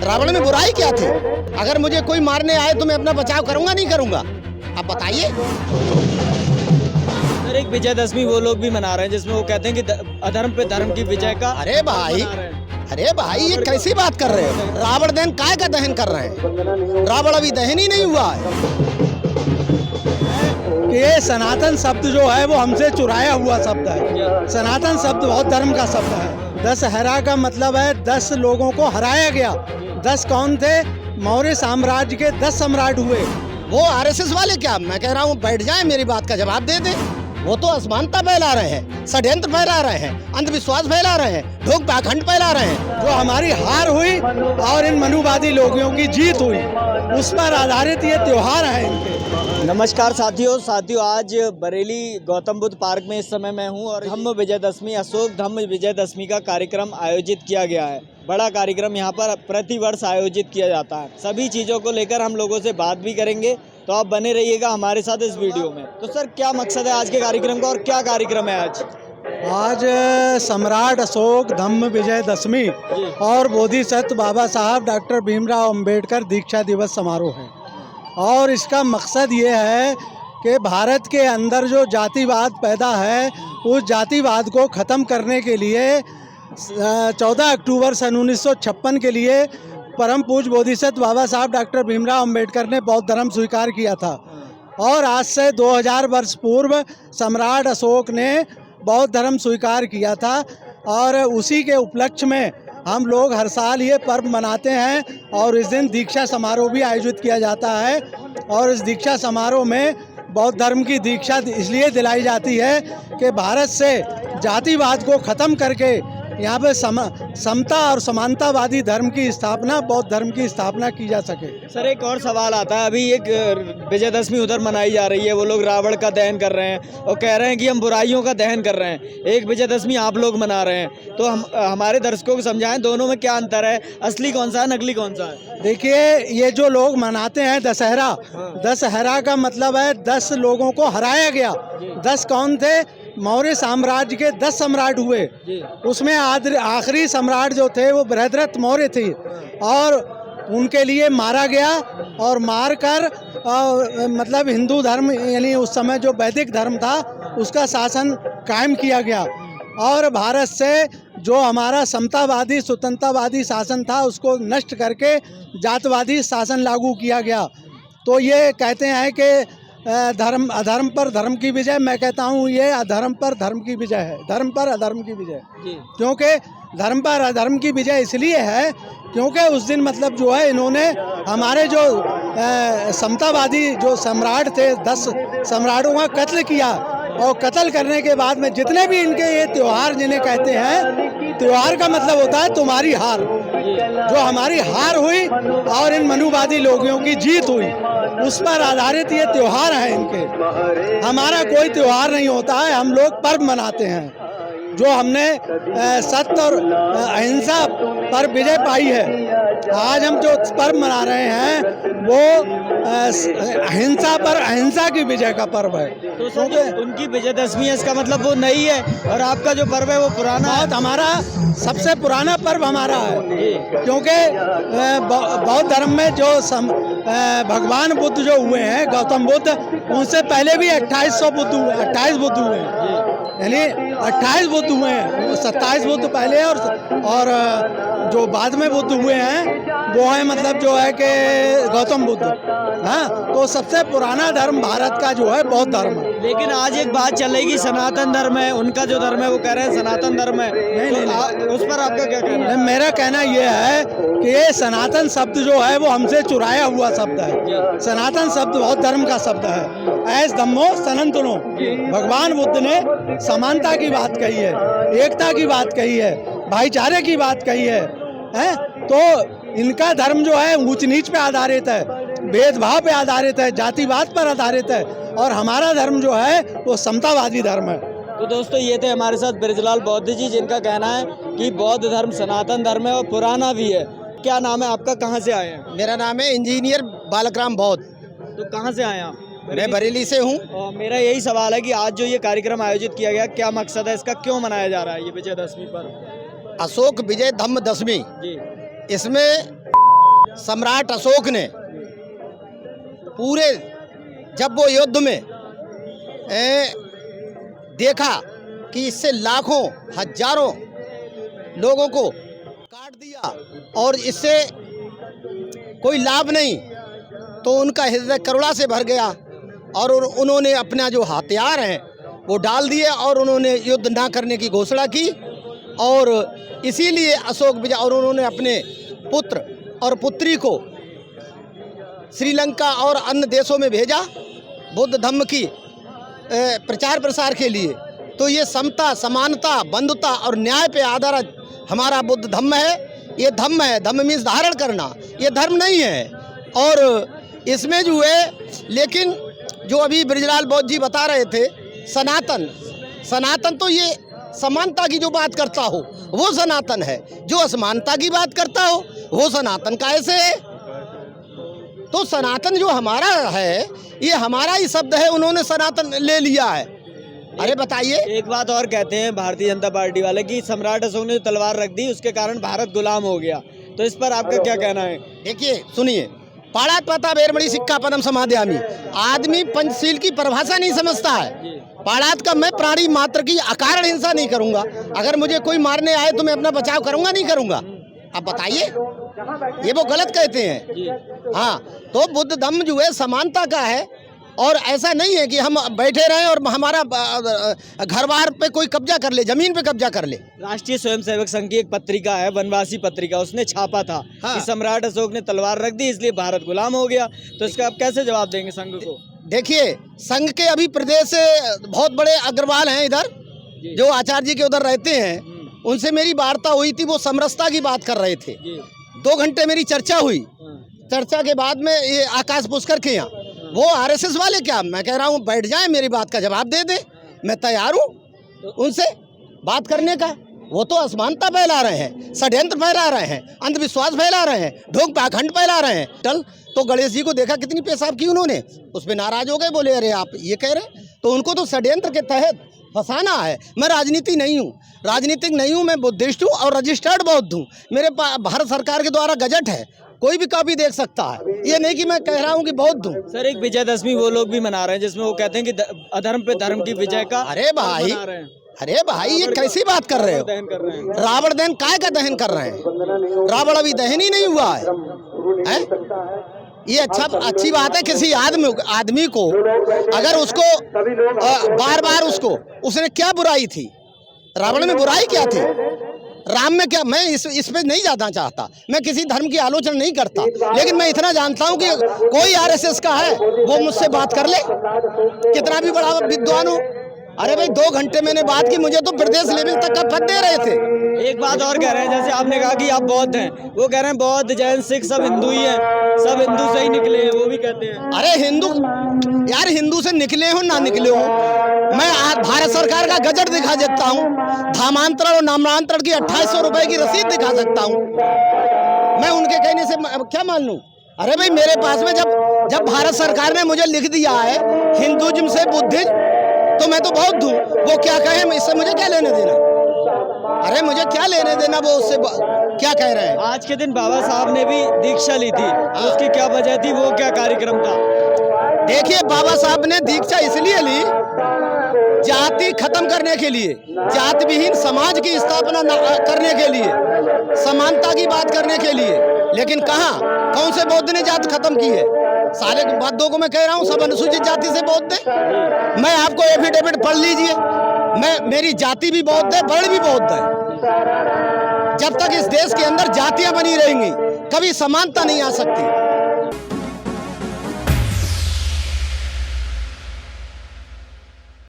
रावण में बुराई क्या थी? अगर मुझे कोई मारने आए तो मैं अपना बचाव करूंगा नहीं करूंगा? आप बताइए। सर एक विजयदशमी वो लोग भी मना रहे हैं जिसमें वो कहते हैं कि अधर्म पे धर्म की विजय का अरे भाई, मना रहे हैं। अरे भाई, ये कैसी बात कर रहे हो? रावण दहन काय का दहन कर रहे हैं? रावण अभी दहन ही नहीं हुआ है। ये सनातन शब्द जो है वो हमसे चुराया हुआ शब्द है। सनातन शब्द बहुत धर्म का शब्द है। दशहरा का मतलब है 10 लोगों को हराया गया। 10 कौन थे? मौर्य साम्राज्य के 10 सम्राट हुए। वो आरएसएस वाले क्या? मैं कह रहा हूँ बैठ जाए, मेरी बात का जवाब दे दे। वो तो असमानता फैला रहे हैं, षड्यंत्र फैला रहे हैं, अंधविश्वास फैला रहे हैं, ढोंग पाखंड फैला रहे हैं। जो हमारी हार हुई और इन मनुवादी लोगों की जीत हुई, उस पर आधारित ये त्योहार है इनके। नमस्कार साथियों, आज बरेली गौतम बुद्ध पार्क में इस समय मैं हूं और धम्म विजयदशमी अशोक धम्म विजयदशमी का कार्यक्रम आयोजित किया गया है। बड़ा कार्यक्रम यहां पर प्रतिवर्ष आयोजित किया जाता है। सभी चीज़ों को लेकर हम लोगों से बात भी करेंगे, तो आप बने रहिएगा हमारे साथ इस वीडियो में। तो सर क्या मकसद है आज के कार्यक्रम का और क्या कार्यक्रम है आज? आज सम्राट अशोक धम्म विजयदशमी और बोधिसत्व बाबा साहब डॉक्टर भीमराव अंबेडकर दीक्षा दिवस समारोह है। और इसका मकसद ये है कि भारत के अंदर जो जातिवाद पैदा है, उस जातिवाद को ख़त्म करने के लिए 14 अक्टूबर सन 1956 के लिए परम पूज्य बोधिसत्व बाबा साहब डॉक्टर भीमराव अंबेडकर ने बौद्ध धर्म स्वीकार किया था। और आज से 2000 वर्ष पूर्व सम्राट अशोक ने बौद्ध धर्म स्वीकार किया था। और उसी के उपलक्ष्य में हम लोग हर साल ये पर्व मनाते हैं और इस दिन दीक्षा समारोह भी आयोजित किया जाता है। और इस दीक्षा समारोह में बौद्ध धर्म की दीक्षा इसलिए दिलाई जाती है कि भारत से जातिवाद को ख़त्म करके यहाँ पे समता और समानतावादी धर्म की स्थापना, बौद्ध धर्म की स्थापना की जा सके। सर एक और सवाल आता है, अभी एक विजयदशमी उधर मनाई जा रही है, वो लोग रावण का दहन कर रहे हैं और कह रहे हैं कि हम बुराइयों का दहन कर रहे हैं। एक विजयदशमी आप लोग मना रहे हैं, तो हम हमारे दर्शकों को समझाएं दोनों में क्या अंतर है, असली कौन सा है, नकली कौन सा है? देखिए, ये जो लोग मनाते हैं दशहरा, दशहरा का मतलब है 10 लोगों को हराया गया। 10 कौन थे? मौर्य साम्राज्य के 10 सम्राट हुए। उसमें आखिरी सम्राट जो थे वो बृहद्रथ मौर्य थे और उनके लिए मारा गया। और मार कर मतलब हिंदू धर्म यानी उस समय जो वैदिक धर्म था उसका शासन कायम किया गया। और भारत से जो हमारा समतावादी स्वतंत्रवादी शासन था उसको नष्ट करके जातवादी शासन लागू किया गया। तो ये कहते हैं कि धर्म अधर्म पर धर्म की विजय। मैं कहता हूँ ये अधर्म पर धर्म की विजय है, धर्म पर अधर्म की विजय। क्योंकि धर्म पर अधर्म की विजय इसलिए है क्योंकि उस दिन मतलब जो है इन्होंने हमारे जो समतावादी जो सम्राट थे 10 सम्राटों का कत्ल किया। और कत्ल करने के बाद में जितने भी इनके ये त्योहार जिन्हें कहते हैं, त्योहार का मतलब होता है तुम्हारी हार। जो हमारी हार हुई और इन मनुवादी लोगों की जीत हुई, उस पर आधारित ये त्योहार है इनके। हमारा कोई त्योहार नहीं होता है, हम लोग पर्व मनाते हैं। जो हमने सत्य और अहिंसा पर विजय पाई है। आज हम जो पर्व मना रहे हैं वो अहिंसा पर अहिंसा की विजय का पर्व है। तो उनकी विजयदशमी है, इसका मतलब वो नई है और आपका जो पर्व है वो पुराना है। हमारा सबसे पुराना पर्व हमारा है, क्योंकि बौद्ध धर्म में जो भगवान बुद्ध जो हुए हैं, गौतम बुद्ध, उनसे पहले भी 28 बुद्ध हुए हैं। यानी 28 बुद्ध हुए हैं, 27 बुद्ध पहले और जो बाद में बुद्ध हुए हैं वो है मतलब जो है कि गौतम बुद्ध। हाँ, तो सबसे पुराना धर्म भारत का जो है बौद्ध धर्म है। लेकिन आज एक बात चल रही कि सनातन धर्म है, उनका जो धर्म है वो कह रहे हैं सनातन धर्म है। नहीं, उस पर आपका क्या कहना है? मेरा कहना ये है कि ये सनातन शब्द जो है वो हमसे चुराया हुआ शब्द है। सनातन शब्द बौद्ध धर्म का शब्द है। ऐस धम्मो सनातनो। भगवान बुद्ध ने समानता की बात कही है, एकता की बात कही है, भाईचारे की बात कही है। तो इनका धर्म जो है ऊंच नीच पे आधारित है, भेदभाव पे आधारित है, जातिवाद पर आधारित है। और हमारा धर्म जो है वो समतावादी धर्म है। तो दोस्तों ये थे हमारे साथ ब्रजलाल बौद्ध जी, जिनका कहना है कि बौद्ध धर्म सनातन धर्म है और पुराना भी है। क्या नाम है आपका, कहाँ से आए हैं? मेरा नाम है इंजीनियर बालकराम बौद्ध। तो कहाँ से आए आप? मैं बरेली से हूँ। और मेरा यही सवाल है कि आज जो ये कार्यक्रम आयोजित किया गया, क्या मकसद है इसका, क्यों मनाया जा रहा है ये विजयदशमी पर? अशोक विजय धम्म दशमी, जी, इसमें सम्राट अशोक ने पूरे जब वो युद्ध में देखा कि इससे लाखों हजारों लोगों को काट दिया और इससे कोई लाभ नहीं, तो उनका हृदय करुणा से भर गया और उन्होंने अपना जो हथियार हैं वो डाल दिए और उन्होंने युद्ध ना करने की घोषणा की। और इसीलिए अशोक विजय और उन्होंने अपने पुत्र और पुत्री को श्रीलंका और अन्य देशों में भेजा बुद्ध धम्म की प्रचार प्रसार के लिए। तो ये समता, समानता, बंधुता और न्याय पे आधारित हमारा बुद्ध धम्म है। ये धम्म है, धम्म मीन्स धारण करना, ये धर्म नहीं है। और इसमें जो है, लेकिन जो अभी ब्रिजलाल बौद्ध जी बता रहे थे, सनातन, सनातन तो ये समानता की जो बात करता हो वो सनातन है, जो असमानता की बात करता हो वो सनातन कैसे है? तो सनातन जो हमारा है ये हमारा ही शब्द है, उन्होंने सनातन ले लिया है। अरे बताइए। एक बात और कहते हैं भारतीय जनता पार्टी वाले कि सम्राट अशोक ने तलवार रख दी, उसके कारण भारत गुलाम हो गया, तो इस पर आपका क्या कहना है? देखिए सुनिए, पाड़ात पता बेरमड़ी सिक्का पदम समाध्यामी, आदमी पंचशील की परिभाषा नहीं समझता है। पाड़ात का मैं प्राणी मात्र की अकारण हिंसा नहीं करूंगा, अगर मुझे कोई मारने आए तो मैं अपना बचाव करूंगा नहीं करूंगा? अब बताइए, ये वो गलत कहते हैं। हाँ, तो बुद्ध धम्म जो है समानता का है और ऐसा नहीं है कि हम बैठे रहें और हमारा घर बार पे कोई कब्जा कर ले, जमीन पे कब्जा कर ले। राष्ट्रीय स्वयंसेवक संघ की एक पत्रिका है, वनवासी पत्रिका, उसने छापा था कि सम्राट अशोक ने तलवार रख दी इसलिए भारत गुलाम हो गया, तो इसका आप कैसे जवाब देंगे संघ को? देखिए, संघ के अभी प्रदेश से बहुत बड़े अग्रवाल हैं इधर, जो आचार्य जी के उधर रहते हैं, उनसे मेरी वार्ता हुई थी, वो समरसता की बात कर रहे थे। 2 घंटे मेरी चर्चा हुई। चर्चा के बाद में ये आकाश पुष्कर के यहाँ वो आरएसएस वाले, क्या मैं कह रहा हूँ बैठ जाएं, मेरी बात का जवाब दे दे, मैं तैयार हूँ उनसे बात करने का। वो तो असमानता फैला रहे हैं, षड्यंत्र फैला रहे हैं, अंधविश्वास फैला रहे हैं, ढोंग पाखंड फैला रहे हैं। तो गणेश जी को देखा कितनी पेशाब की उन्होंने, उस पर नाराज हो गए, बोले अरे आप ये कह रहे हैं, तो उनको तो षड्यंत्र के तहत फंसाना है। मैं राजनीति नहीं हूँ, राजनीतिक नहीं हूँ, मैं बुद्धिस्ट हूँ और रजिस्टर्ड बौद्ध हूँ। मेरे पास भारत सरकार के द्वारा गजट है, कोई भी कॉपी देख सकता है, ये नहीं कि मैं कह रहा हूँ कि बौद्ध हूँ। सर, एक विजयदशमी वो लोग भी मना रहे हैं जिसमें वो कहते हैं कि अधर्म पे धर्म की विजय का। अरे भाई ये कैसी बात कर रहे हो? रावण दहन काय का दहन कर रहे हैं? रावण अभी दहन ही नहीं हुआ है? ये अच्छी बात है किसी आदमी को अगर उसको बार बार उसने क्या बुराई थी? रावण में बुराई क्या थी? राम में क्या? मैं इस पे नहीं जाना चाहता, मैं किसी धर्म की आलोचना नहीं करता, लेकिन मैं इतना जानता हूं कि कोई आरएसएस का है वो मुझसे बात कर ले, कितना भी बड़ा विद्वान हो। अरे भाई 2 घंटे मैंने बात की, मुझे तो प्रदेश लेवल तक का पद दे रहे थे। एक बात और कह रहे हैं, जैसे आपने कहा कि आप बौद्ध हैं, वो कह रहे हैं बौद्ध, जैन, सिख सब हिंदू ही हैं, सब हिंदू से ही निकले हैं, वो भी कहते हैं। अरे हिंदू यार, हिंदू से निकले हो ना निकले हो, मैं भारत सरकार का गजट दिखा सकता हूँ, धामांतरण और नामांतरण की 2800 रुपए की रसीद दिखा सकता हूँ। मैं उनके कहने से क्या मान लूँ? अरे भाई मेरे पास में जब भारत सरकार ने मुझे लिख दिया है हिंदुइज्म से बुद्धिज्म, तो मैं तो बौद्ध हूँ। वो क्या कहे, इससे मुझे क्या लेने देना? अरे मुझे क्या लेने देना वो उससे क्या कह रहे हैं? आज के दिन बाबा साहब ने भी दीक्षा ली थी, उसकी क्या वजह थी, वो क्या कार्यक्रम था? देखिए, बाबा साहब ने दीक्षा इसलिए ली जाति खत्म करने के लिए, जाति विहीन समाज की स्थापना करने के लिए, समानता की बात करने के लिए। लेकिन कहाँ, कौन से बौद्ध ने जाति खत्म की है? सारे बौद्धों को मैं कह रहा हूँ सब अनुसूचित जाति से बौद्ध है। मैं आपको एफिडेविट पढ़ लीजिए, मेरी जाति भी बौद्ध है, वर्ण भी बौद्ध है। जब तक इस देश के अंदर जातियां बनी रहेंगी कभी समानता नहीं आ सकती।